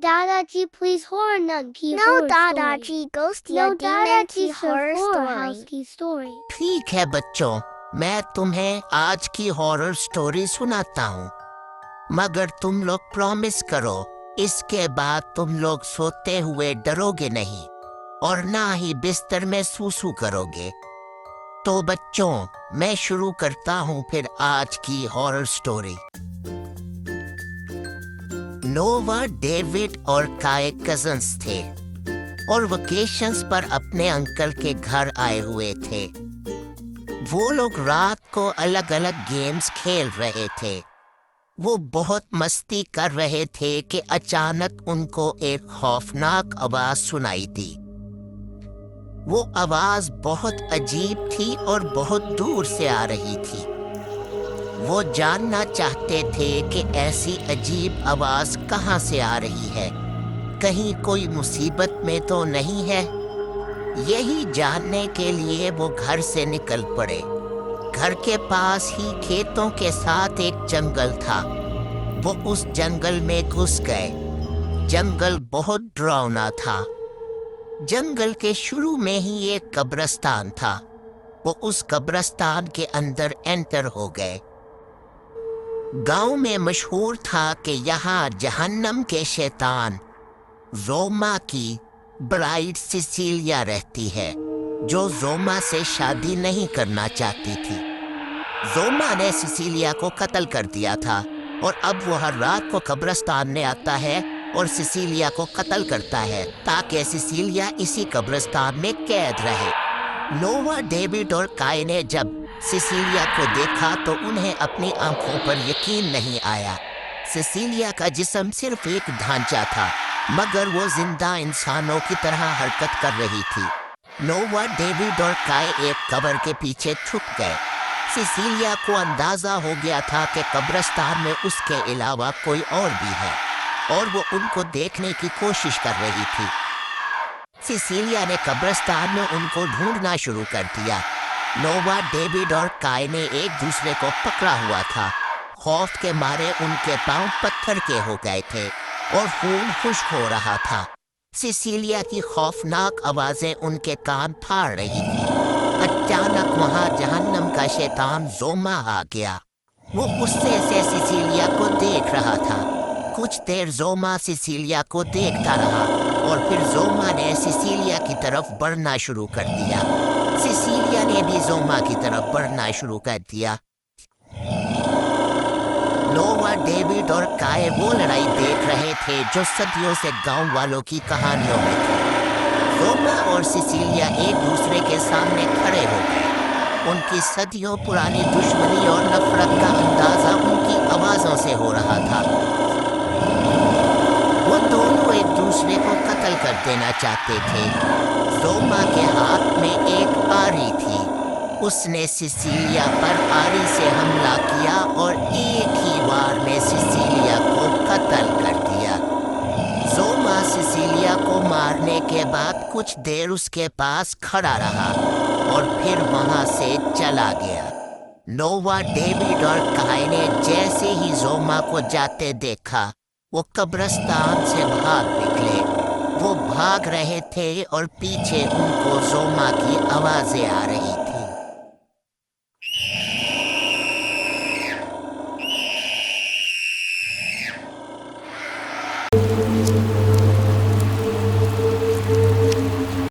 Dadaji, please horror nun ki No horror Dadaji, ghost या No demon Dadaji, की sir, horror horror story. house की story. ठीक है बच्चों, मैं तुम्हें आज की हॉरर स्टोरी सुनाता हूँ, मगर तुम लोग प्रॉमिस करो इसके बाद तुम लोग सोते हुए डरोगे नहीं और ना ही बिस्तर में सूसू करोगे। तो बच्चों, मैं शुरू करता हूँ फिर आज की हॉरर स्टोरी। नोवा, डेविड और काय कजन्स थे और वेकेशंस पर अपने अंकल के घर आए हुए थे। वो लोग रात को अलग अलग गेम्स खेल रहे थे। वो बहुत मस्ती कर रहे थे कि अचानक उनको एक खौफनाक आवाज सुनाई दी। वो आवाज बहुत अजीब थी और बहुत दूर से आ रही थी। वो जानना चाहते थे कि ऐसी अजीब आवाज कहाँ से आ रही है, कहीं कोई मुसीबत में तो नहीं है। यही जानने के लिए वो घर से निकल पड़े। घर के पास ही खेतों के साथ एक जंगल था। वो उस जंगल में घुस गए। जंगल बहुत डरावना था। जंगल के शुरू में ही एक कब्रिस्तान था। वो उस कब्रिस्तान के अंदर एंटर हो गए। गांव में मशहूर था कि यहाँ जहन्नम के शैतान जोमा की ब्राइड सिसिलिया रहती है, जो जोमा से शादी नहीं करना चाहती थी। जोमा ने सिसिलिया को कत्ल कर दिया था और अब वो हर रात को कब्रिस्तान में आता है और सिसिलिया को कत्ल करता है ताकि सिसिलिया इसी कब्रिस्तान में कैद रहे। नोवा, डेविड और काय ने जब सिसिलिया को देखा तो उन्हें अपनी आंखों पर यकीन नहीं आया। सिसिलिया का जिस्म सिर्फ एक ढांचा था, मगर वो जिंदा इंसानों की तरह हरकत कर रही थी। नोवा, डेविड और काय एक कब्र के पीछे छुप गए। सिसिलिया को अंदाजा हो गया था कि कब्रिस्तान में उसके अलावा कोई और भी है और वो उनको देखने की कोशिश कर रही थी। सिसिलिया ने कब्रिस्तान में उनको ढूंढना शुरू कर दिया। नोवा, डेविड और काय ने एक दूसरे को पकड़ा हुआ था। खौफ के मारे उनके पांव पत्थर के हो गए थे और खून खुश्क हो रहा था। सिसिलिया की खौफनाक आवाजें उनके कान फाड़ रही थी। अचानक वहां जहन्नम का शैतान जोमा आ गया। वो गुस्से से सिसिलिया को देख रहा था। कुछ देर जोमा सिसिलिया को देखता रहा और फिर जोमा ने सिसिलिया की तरफ बढ़ना शुरू कर दिया। सिसिलिया ने भी जोमा की तरफ बढ़ना शुरू कर दिया। नोवा, डेविड और काय वो लड़ाई देख रहे थे जो सदियों से गांव वालों की कहानियों में थी। जोमा और सिसिलिया एक दूसरे के सामने खड़े हो गए। उनकी सदियों पुरानी दुश्मनी और नफरत का अंदाजा उनकी आवाजों से हो रहा था। वो दोनों एक दूसरे को कत्ल कर देना चाहते थे। जोमा के हाथ में एक आरी थी। उसने सिसिलिया पर आरी से हमला किया और एक ही बार में सिसिलिया को कत्ल कर दिया। जोमा सिसिलिया को मारने के बाद कुछ देर उसके पास खड़ा रहा और फिर वहां से चला गया। नोवा, डेविड और काय ने जैसे ही जोमा को जाते देखा, वो कब्रिस्तान से भाग निकले। वो भाग रहे थे और पीछे उनको जोमा की आवाजें आ रही